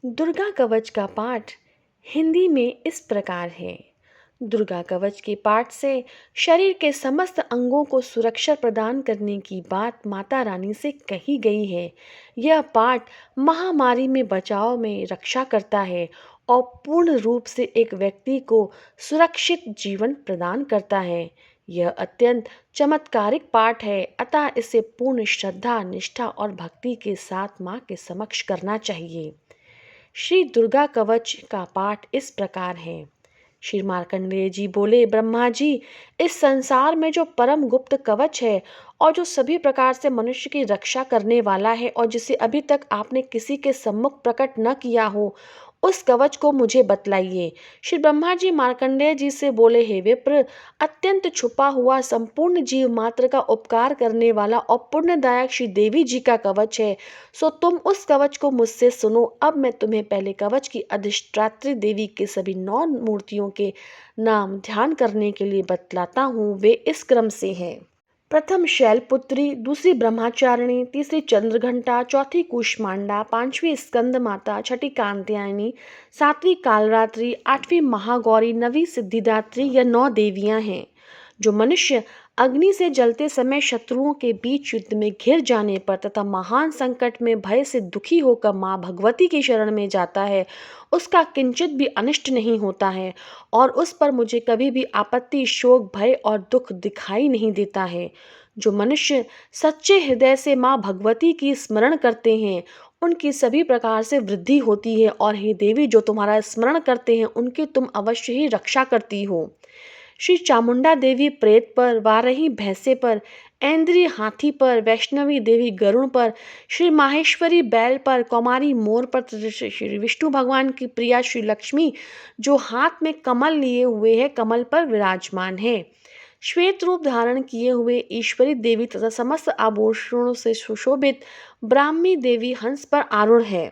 दुर्गा कवच का पाठ हिंदी में इस प्रकार है। दुर्गा कवच के पाठ से शरीर के समस्त अंगों को सुरक्षा प्रदान करने की बात माता रानी से कही गई है। यह पाठ महामारी में बचाव में रक्षा करता है और पूर्ण रूप से एक व्यक्ति को सुरक्षित जीवन प्रदान करता है। यह अत्यंत चमत्कारिक पाठ है, अतः इसे पूर्ण श्रद्धा, निष्ठा और भक्ति के साथ माँ के समक्ष करना चाहिए। श्री दुर्गा कवच का पाठ इस प्रकार है। श्री मार्कंडेय जी बोले, ब्रह्मा जी, इस संसार में जो परम गुप्त कवच है और जो सभी प्रकार से मनुष्य की रक्षा करने वाला है और जिसे अभी तक आपने किसी के सम्मुख प्रकट न किया हो, उस कवच को मुझे बतलाइए। श्री ब्रह्मा जी मार्कंडेय जी से बोले, हे विप्र, अत्यंत छुपा हुआ संपूर्ण जीव मात्र का उपकार करने वाला और पुण्यदायक श्री देवी जी का कवच है, सो तुम उस कवच को मुझसे सुनो। अब मैं तुम्हें पहले कवच की अधिष्ठात्री देवी के सभी 9 मूर्तियों के नाम ध्यान करने के लिए बतलाता हूँ। वे इस क्रम से हैं। प्रथम शैलपुत्री, दूसरी ब्रह्मचारिणी, तीसरी चंद्रघंटा, चौथी कूष्मांडा, पांचवी स्कंद माता, छठी कात्यायनी, सातवीं कालरात्रि, आठवीं महागौरी, नवीं सिद्धिदात्री। यह 9 देवियां हैं। जो मनुष्य अग्नि से जलते समय शत्रुओं के बीच युद्ध में घिर जाने पर तथा महान संकट में भय से दुखी होकर माँ भगवती की शरण में जाता है, उसका किंचित भी अनिष्ट नहीं होता है और उस पर मुझे कभी भी आपत्ति, शोक, भय और दुख दिखाई नहीं देता है। जो मनुष्य सच्चे हृदय से माँ भगवती की स्मरण करते हैं, उनकी सभी प्रकार से वृद्धि होती है और हे देवी, जो तुम्हारा स्मरण करते हैं उनकी तुम अवश्य ही रक्षा करती हो। श्री चामुंडा देवी प्रेत पर, वाराही भैंसे पर, ऐन्द्री हाथी पर, वैष्णवी देवी गरुड़ पर, श्री माहेश्वरी बैल पर, कौमारी मोर पर, श्री विष्णु भगवान की प्रिया श्री लक्ष्मी जो हाथ में कमल लिए हुए है, कमल पर विराजमान है। श्वेत रूप धारण किए हुए ईश्वरी देवी तथा समस्त आभूषणों से सुशोभित ब्राह्मी देवी हंस पर आरूढ़ है।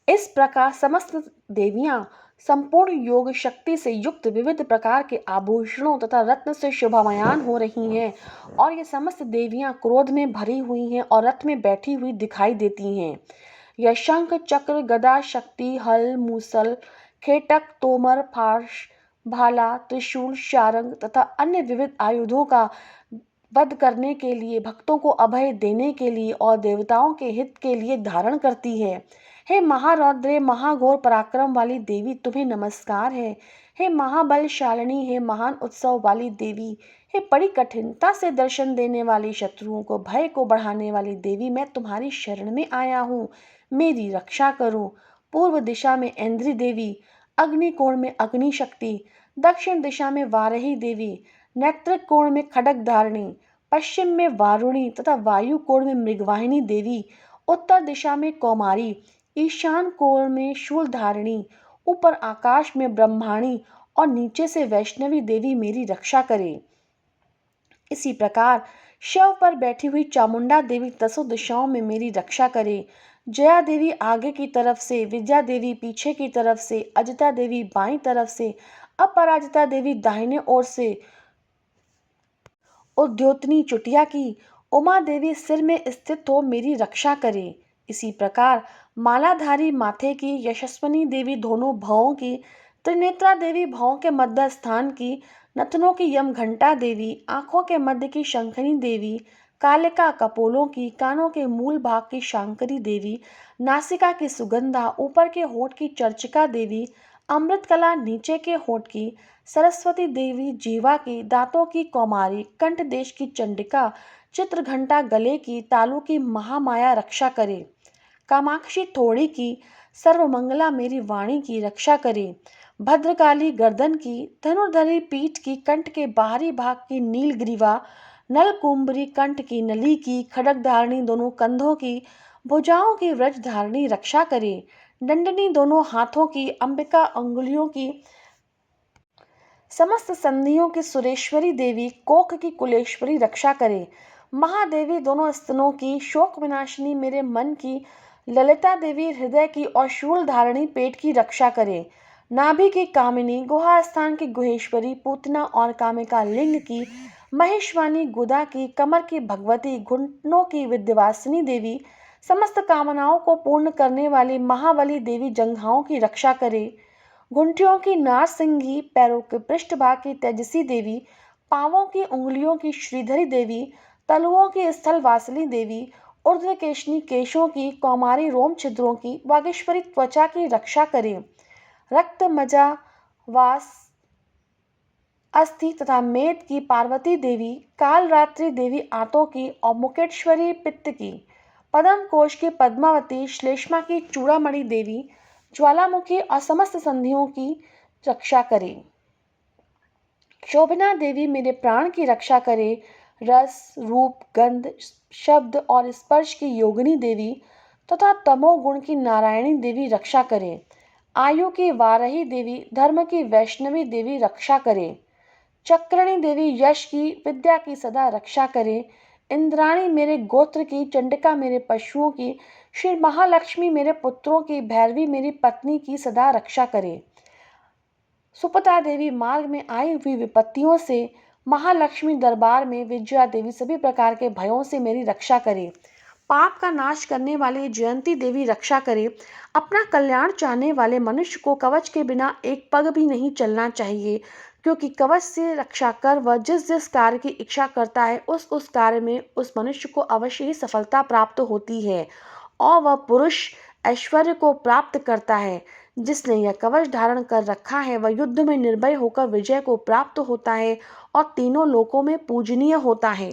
इस प्रकार समस्त देवियां संपूर्ण योग शक्ति से युक्त विविध प्रकार के आभूषणों तथा रत्न से शोभायमान हो रही हैं और ये समस्त देवियां क्रोध में भरी हुई हैं और रथ में बैठी हुई दिखाई देती हैं। यह शंख, चक्र, गदा, शक्ति, हल, मूसल, खेटक, तोमर, फार्स, भाला, त्रिशूल, शारंग तथा अन्य विविध आयुधों का वध करने के लिए, भक्तों को अभय देने के लिए और देवताओं के हित के लिए धारण करती है। हे महारौद्रे, महाघोर पराक्रम वाली देवी, तुम्हें नमस्कार है। हे महाबलशालिनी, हे महान उत्सव वाली देवी, हे बड़ी कठिनता से दर्शन देने वाली, शत्रुओं को भय को बढ़ाने वाली देवी, मैं तुम्हारी शरण में आया हूँ, मेरी रक्षा करो। पूर्व दिशा में ऐन्द्री देवी, अग्निकोण में अग्नि शक्ति, दक्षिण दिशा में वाराही देवी, नैत्रिक कोण में खड्ग धारिणी, पश्चिम में वारुणी तथा वायु कोण में मृगवाहिनी देवी, उत्तर दिशा में कौमारी, ईशान कोण में शूलधारिणी, ऊपर आकाश में ब्रह्माणी और नीचे से वैष्णवी देवी मेरी रक्षा करे। इसी प्रकार शव पर बैठी हुई चामुंडा देवी दसों दिशाओं में मेरी रक्षा करे। जया देवी आगे की तरफ से, विद्या देवी पीछे की तरफ से, अजिता देवी बाईं तरफ से, अपराजिता देवी दाहिने ओर से, उद्योतनी चुटिया की, उमा देवी सिर में स्थित हो मेरी रक्षा करे। इसी प्रकार मालाधारी माथे की, यशस्वनी देवी दोनों भवों की, त्रिनेत्रा देवी भवों के मध्य स्थान की, नथनों की यम घंटा देवी, आंखों के मध्य की शंखनी देवी, कालिका कपोलों की, कानों के मूल भाग की शांकरी देवी, नासिका की सुगंधा, ऊपर के होठ की चर्चिका देवी, अमृत कला नीचे के होठ की, सरस्वती देवी जीवा की, दांतों की कौमारी, कंठ देश की चंडिका, चित्रघंटा गले की, तालु की महामाया रक्षा करे। कामाक्षी थोड़ी की, सर्वमंगला मेरी वाणी की रक्षा करे। भद्रकाली गर्दन की, धनुर्धरी पीठ की, कंठ के बाहरी भाग की नीलग्रीवा, नलकुंबरी कंठ की, नली की, खड्ग धारणी दोनों कंधों की, भुजाओं की व्रज धारणी रक्षा करे। दंडनी दोनों हाथों की, अंबिका अंगुलियों की, समस्त संधियों की सुरेश्वरी देवी, कोक की कुलेश्वरी रक्षा करे। महादेवी दोनों स्तनों की, शोक विनाशिनी मेरे मन की, ललिता देवी हृदय की और शूल धारणी पेट की रक्षा करे। नाभि की कामिनी, गुहा स्थान की गुहेश्वरी, पूतना और कामिका लिंग की, महेशवानी गुदा की, कमर की भगवती, घुटनों की विद्यवासिनी देवी, समस्त कामनाओं को पूर्ण करने वाली महाबली देवी जंघाओं की रक्षा करे। घुंटियों की नारसिंगी, पैरों के पृष्ठभाग की तेजसी देवी, पांवों की उंगलियों की श्रीधरी देवी, तलुओं की स्थलवासिनी देवी, ऊर्ध्वकेशनी केशों की, कौमारी रोम छिद्रों की, वागीश्वरी त्वचा की रक्षा करे। रक्त मजा, वास, अस्थि तथा मेद की पार्वती देवी, कालरात्रि देवी आंतों की और मुकेश्वरी पित्त की, पद्म कोश की पद्मावती, श्लेष्मा की चूड़ामणि देवी, ज्वालामुखी और समस्त संधियों की रक्षा करे। शोभना देवी मेरे प्राण की रक्षा करे। रस, रूप, गंध, शब्द और स्पर्श की योगिनी देवी तथा तमोगुण की नारायणी देवी रक्षा करे। आयु की वाराही देवी, धर्म की वैष्णवी देवी रक्षा करे। चक्रणी देवी यश की, विद्या की सदा रक्षा करे। इंद्राणी मेरे गोत्र की, चंडिका मेरे पशुओं की, श्री महालक्ष्मी मेरे पुत्रों की, भैरवी मेरी पत्नी की सदा रक्षा करे। सुपता देवी मार्ग में आई हुई विपत्तियों से, महालक्ष्मी दरबार में विजया देवी सभी प्रकार के भयों से मेरी रक्षा करे। पाप का नाश करने वाली जयंती देवी रक्षा करे। अपना कल्याण चाहने वाले मनुष्य को कवच के बिना एक पग भी नहीं चलना चाहिए, क्योंकि कवच से रक्षा कर वह जिस जिस कार्य की इच्छा करता है उस कार्य में उस मनुष्य को अवश्य ही सफलता प्राप्त होती है और वह पुरुष ऐश्वर्य को प्राप्त करता है। जिसने यह कवच धारण कर रखा है वह युद्ध में निर्भय होकर विजय को प्राप्त होता है और तीनों लोकों में पूजनीय होता है।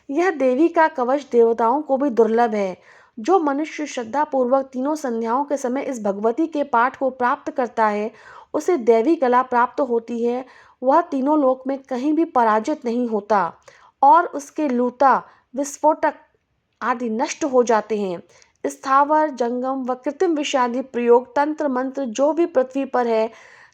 यह देवी का कवच देवताओं को भी दुर्लभ है। जो मनुष्य श्रद्धा पूर्वक तीनों संध्याओं के समय इस भगवती के पाठ को प्राप्त करता है उसे दैवी कला प्राप्त होती है। वह तीनों लोक में कहीं भी पराजित नहीं होता और उसके लूता, विस्फोटक आदि नष्ट हो जाते हैं। स्थावर, जंगम व कृत्रिम विषादी प्रयोग, तंत्र मंत्र जो भी पृथ्वी पर है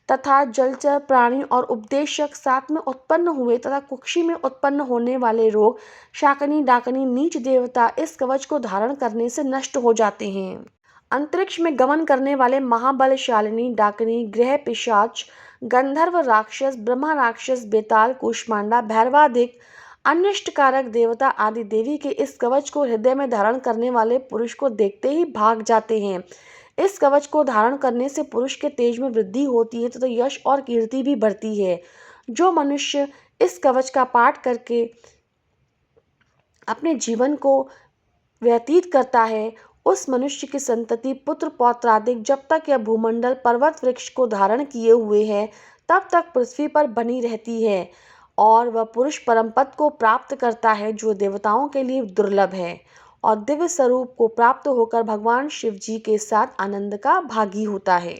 तथा जलचर प्राणी और उपदेशक साथ में उत्पन्न हुए तथा कुक्षी में उत्पन्न होने वाले रोग, शाकनी डाकनी नीच देवता इस कवच को धारण करने से नष्ट हो जाते हैं। अंतरिक्ष में गमन करने वाले महाबलशालिनी डाकनी, ग्रह पिशाच, गंधर्व राक्षस, ब्रह्मा राक्षस, बेताल, कूष्मांडा, भैरवादिक, अनिष्टकारक देवता आदि देवी के इस कवच को हृदय में धारण करने वाले पुरुष को देखते ही भाग जाते हैं। इस कवच को धारण करने से पुरुष के तेज में वृद्धि होती है तथा यश और कीर्ति भी बढ़ती है। जो मनुष्य इस कवच का पाठ करके अपने जीवन को व्यतीत करता है उस मनुष्य की संतति, पुत्र पौत्र आदि जब तक यह भूमंडल पर्वत वृक्ष को धारण किए हुए है तब तक पृथ्वी पर बनी रहती है और वह पुरुष परम पद को प्राप्त करता है जो देवताओं के लिए दुर्लभ है और दिव्य स्वरूप को प्राप्त होकर भगवान शिव जी के साथ आनंद का भागी होता है।